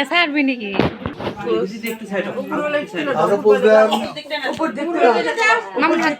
না ছাড়বি নাকি মামা হাত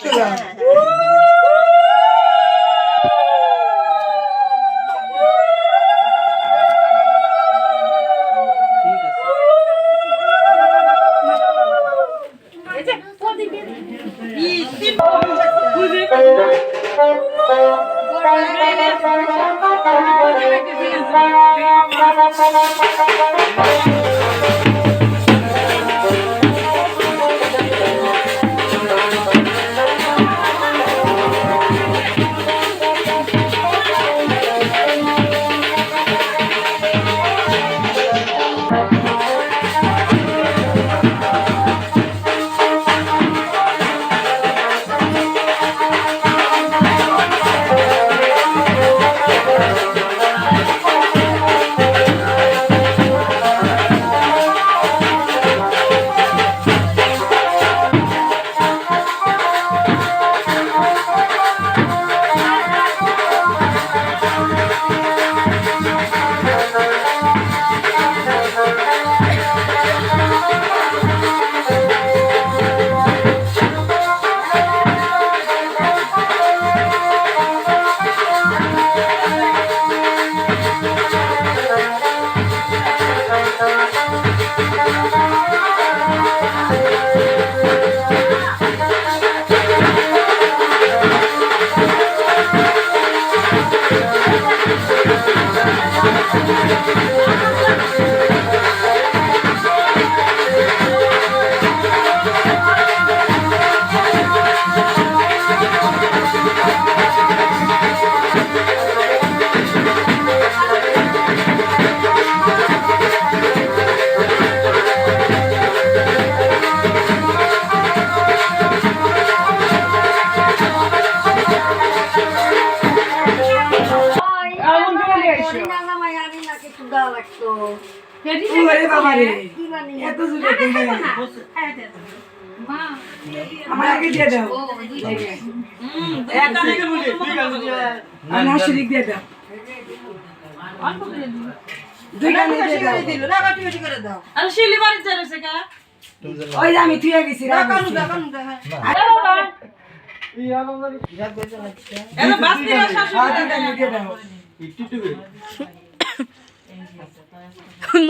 আমি থুয়ে গেছি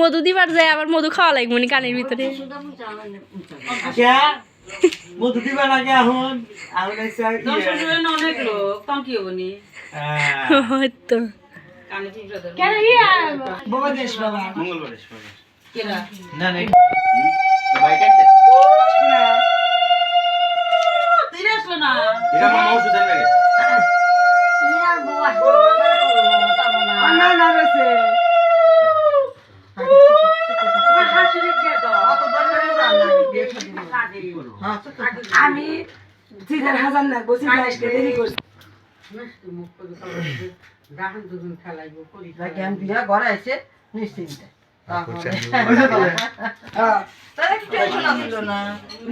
মধু দিবার যায় আবার মধু খাওয়া লাগবে মানে কানের ভিতরে মধু দিবা লাগে এখন অনেক লোক কম কি হবনি হয়তো আমি 3000 না বসে দেরি করছি ঘরে আছে নিশ্চিন্তে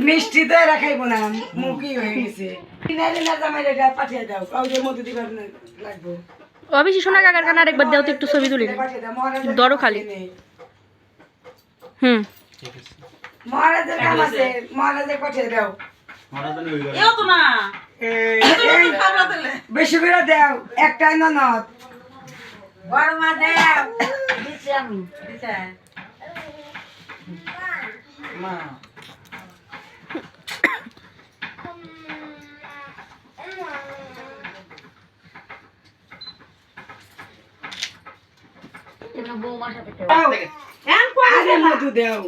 মিষ্টি তো এরা খাইবো না মুখই হয়ে গেছে পাঠিয়ে দাও কাউকে মতো দিবার লাগবো বেশি সোনা কাকার কানে আরেকবার দেও তো একটু ছবি তুলি ধরো খালি মহারাজের কাম আছে মহারাজের পাঠিয়ে দাও বেশি করে দাও একটাই ননদ বড় মা দাও দিচ্ছি আমি মা মধু দেও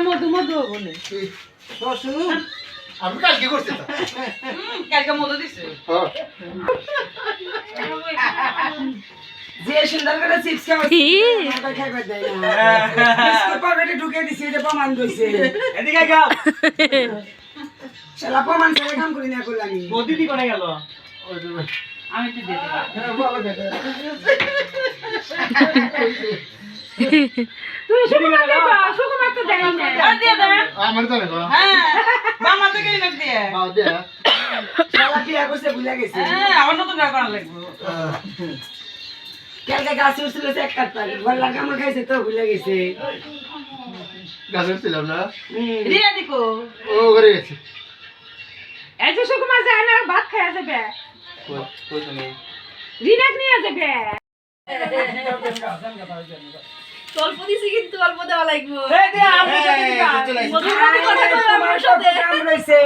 মধু মধু বলে আমি কালকে করছি তো কালকে মধু দিছে যে সুন্দর করে চিপস খাইবার দেয় না বিস্কুট পকেটে ঢুকে দিছি এটা প্রমাণ কইছে এদিকে যাও শালা প্রমাণ করে কাম করি না করলাম আমি। মোদি দি কোনে গেল আমি তো দিয়ে দেব তুই সুকুমার দেবা সুকুমার তো দেই না দিয়ে দেব আমার তো দেখো হ্যাঁ বাবা থেকে নক দিয়ে দাও দে শালা বিয়া করছে ভুলে গেছে। হ্যাঁ আবার নতুন করে করা লাগবে কালকে গাছ উঠছিল এক কাটটা গলার কামড় খাইছে তো ভুলে গেছে। গাছের ছিলাম না রিয়া দিকো ও করে গেছে এই যে সুকুমার যায় না ভাত খাইয়া যাবে কই তুমি রিনাক নিয়ে যাবে অল্প দিছি কিন্তু অল্প দেওয়া লাগবে এই দে আমি চলে আইছি তোমার সাথে কাম রইছে।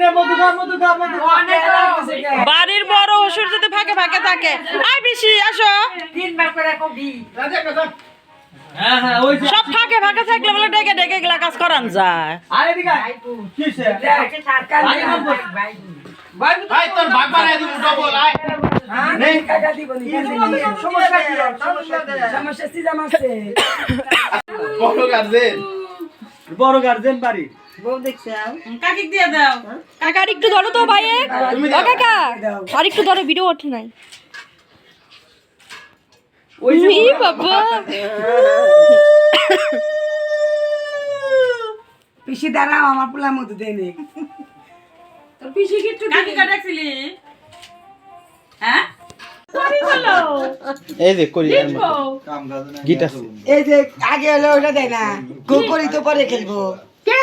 নে মধু খা অনেক লাগছে কে? বাড়ির বড় অসুর যদি ফাঁকে ফাঁকে থাকে আই বেশি আসো তিনবার করে কবি। রাজা কথা হ্যাঁ হ্যাঁ ওই যে সব ফাঁকে ফাঁকে থাকলে বলে ডেকে ডেকে এগুলা কাজ করান যায় আরে দিগা কিছে ভাই তোর ভাগ বানাই দিমু ডবল আয় নেই কাকা দিব নি সমস্যা কি সমস্যা সিজা মারছে বড় গার্জেন বাড়ি বউ দেখছে কাকি দিয়ে দাও কাকা আর একটু ধরো তো ভাই ও কাকা আর একটু ধরো ভিডিও ওঠে নাই ওই যে ই বাবা পিসি দাঁড়াও আমার পোলা মধু দেনে তোর পিসি কিচ্ছু কাকি কাটাছিলি হ্যাঁ এই যে করি দিবো গিট আছে এই যে আগে হলো ওটা দেয় না গো করি তো পরে খেলবো কে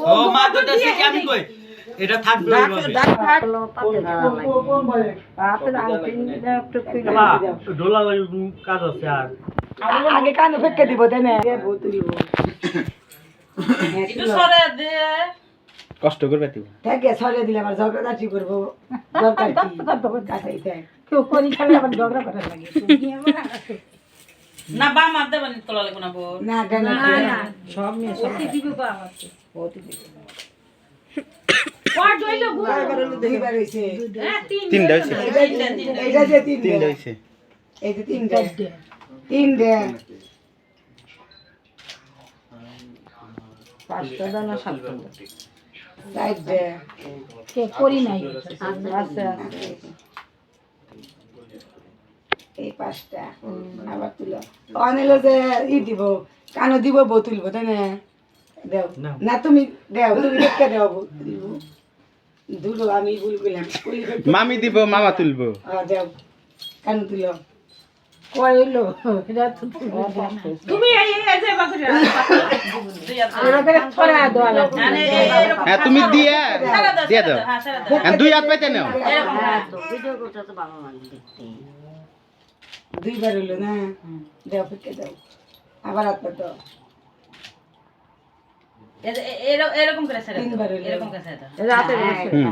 ও মা তো দেশে কি আমি কই এটা থাকবে ডোলা কাজ আছে আর আগে কানে ফেকে দিব দেনে বউ তুলিব একটু সরে দে কষ্ট করবে তুই দেখে ছড়ে দিলে আবার ঝগড়াঝাটি করবো দরকার কি কাছেই দেয় কেউ করি খেলে আবার ঝগড়া করা লাগে না বা মার দেবেন তোলা লাগবে না বউ না দেয় না সব মেয়ে সব ওয়ার্ড হইলো দুইবার হইছে তিনটা হয়েছে এইটা যে তিনটা তিনটা হয়েছে এই যে তিনটা তিনটা পাঁচটা দানা সাতটা চারটা কে করি নাই আচ্ছা এই পাঁচটা আবার তুলো অনেলো যে ই দিব কানো দিব বউ তুলবো তাই না দেও না তুমি দেও তুমি দেখতে দেও বউ তুলবো দুলো আমি ভুল করলাম মামি দিব মামা তুলবো দেও কানো তুলো কইলো এটা তো তুমি এই এই যে বাকুরা ওরা করে ছড়া দেওয়া লাগবে মানে এরকম হ্যাঁ তুমি দিয়ে দিয়ে দাও হ্যাঁ সারা দাও হ্যাঁ দুই হাত পাইতে নাও এরকম দুইবার হলো না দেও ফেকে দাও আবার হাত পাতো এরকম করে ছেড়ে তিনবার দাও হলো। এরকম করে ছেড়ে দাও রাতে হুম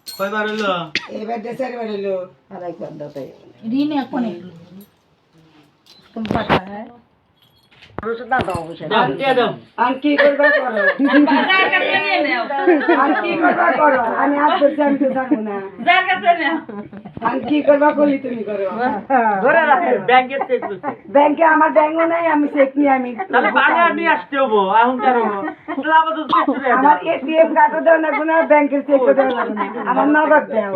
কয়বার হলো এবার দেশের হলো আর একবার দাও তাই রিনে কোনে তুমি পাতা হ্যাঁ দাও দিয়ে দাও আর কি করবা করো যার কাছে নিয়ে নাও আর কি করবা করো আমি আজ করছি আমি তো থাকবো না যার কাছে নাও আর কি করবা করলি তুমি করো ধরে রাখো ব্যাংকের চেক করছে ব্যাংকে আমার ব্যাংকও নাই আমি চেক নিয়ে আমি তাহলে বাজার নিয়ে আসতে হবো এখন কেন লাভ তো চেক আমার এটিএম কার্ডও দেওয়া লাগবে না ব্যাংকের চেকও দেওয়া লাগবে না আমার নগদ দাও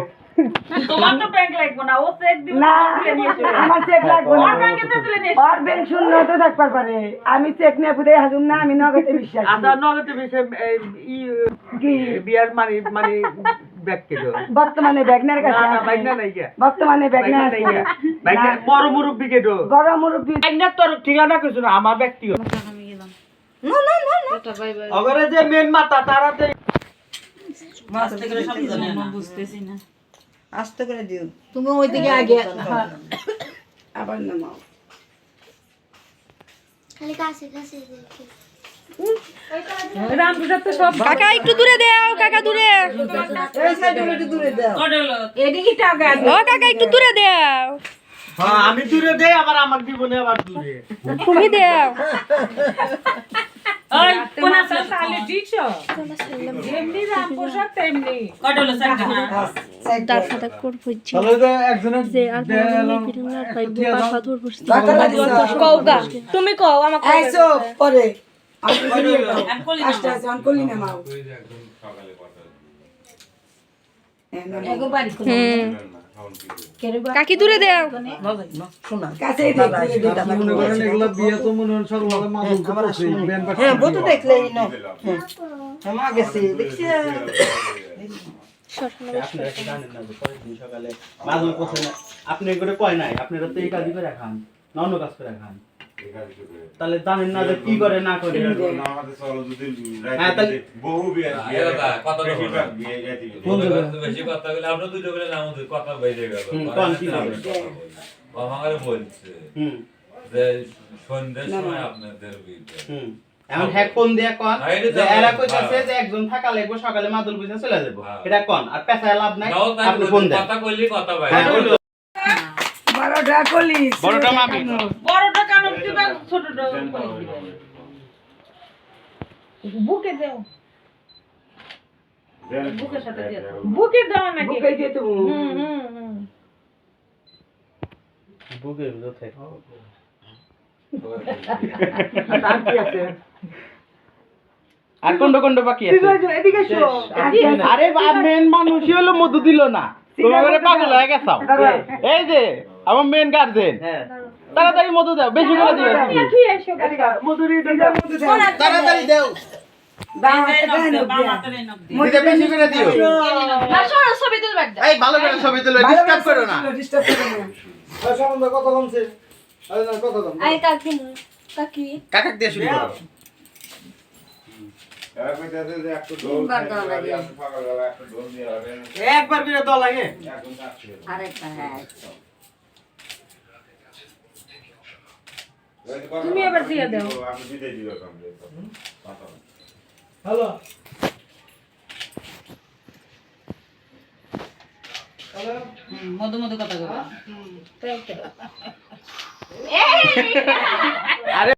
তোমার তো ব্যাংক লাগবে না ও চেক দিবে না তুলে নিয়ে এসো আমার চেক লাগবে না ওর ব্যাংকে তো তুলে নিয়ে এসো। ওর ব্যাংক শূন্য তো থাকবার পারে আমি চেক নিয়ে বুঝে হাজুম না আমি নগদে বিশ্বাস আচ্ছা নগদে বেশি কি বিয়ার মানে ব্যাগ কেটো বর্তমানে ব্যাগনার কাছে না আছে। বাইক না নাই কে বর্তমানে ব্যাগনা আছে বাইক বড় মুরব্বি কেটো বড় মুরব্বী বাইক না তোর ঠিকানা কিছু না আমার ব্যক্তিগত অগরে যে মেন মাথা তারাতে মাস্তে করে সব জানে না বুঝতেছি না আস্তে করে দিও তুমি ওইদিকে আগে আবার নামাও খালি কাছে কাছে দেখি রামপুরহাট তো সব কাকা একটু দূরে দাও কাকা দূরে এই সাইডে একটু দূরে দাও কত হলো এদিকে টাকা ও কাকা একটু দূরে দাও হ্যাঁ আমি দূরে দেই আবার আমার জীবনে আবার দূরে তুমি দাও ওই কোন আছে তাহলে দিছো এমনি রামপুরহাট তেমনি কত হলো স্যার না দাঁত ফাটা করে হচ্ছে তাহলে যে একজনের যে আর দেয়ালাম, বিরঙ্গার একটা ভাই টিয়া দাও। পাশা ধর বসতে কথা লাগছে কওগা তুমি কও আমাকে আইসো পরে আমি করি আমি করি না। আস্তে আস্তে আমি করি না মাও কাকি দূরে দেও কাছে মনে করেন এগুলা বিয়ে তো মনে হয় সকালে মাদুল তো পড়ছেই, ব্যান্ড বাজছে। হ্যাঁ বউ তো দেখলেই না মা গেছে দেখছি আপনারা কি জানেন না যে পরের দিন সকালে মাদুল পছন্দ না? আপনি করে কয় নাই, আপনারা তো এই কাজই করে খান না অন্য কাজ করে খান, তাহলে জানেন না যে কি করে না করে। হ্যাঁ, তাহলে বহু বিয়ে বেশি কথা বলে আমরা দুটো বলে না আমাদের কথা বেজে গেল কোন কি নাম? আমাকে বলছে হুম যে সন্ধ্যার সময় আপনাদের বিয়েটা হুম এখন হ্যাক ফোন দিয়া কোন হ্যাঁ, এটা তো যে এরা আমার- কইতাছে যে একজন থাকা লাগবে সকালে মাদুল বুঝে চলে যাবো, হ্যাঁ। এটা কোন আর পেছায় লাভ নাই, নাও তাই আপনি ফোন দেন। কথা কইলি কথা ভাই হ্যাঁ, ওই তো। বড়টা কলিস বড়টা মামি বড়টা কেন দিবা ছোটটা বুকে দাও বুকের সাথে দিয়ে দাও বুকে দাও নাকি বুকে দিয়ে তুমি বুকে বুঝো থাকে আর কোন বাকি আছে? এদিকে এসো আরে মেন মানুষই হলো মধু দিল না, তোমার ঘরে পাগল হয়ে গেছো। এই যে আমার মেন গার্জেন, তাড়াতাড়ি মধু দাও, বেশি করে দিও তুমি। মধুরি দিদা মধু দাও তাড়াতাড়ি দাও, দাও হাতে দেন দিতে বেশি করে দিও। না সরো ছবি তুলবে এই ভালো করে ছবি তুলো, ডিস্টার্ব করো না। ডিস্টার্ব করো না আর সম্বন্ধ কথা কমছে, আরে না কথা কম। আই কাকি না কাকি কাকাক দিয়ে শুরু করো। একবার করে দাও লাগে। তুমি এবার দিয়ে দাও হ্যালো মধু মধু কথা কইবা আরে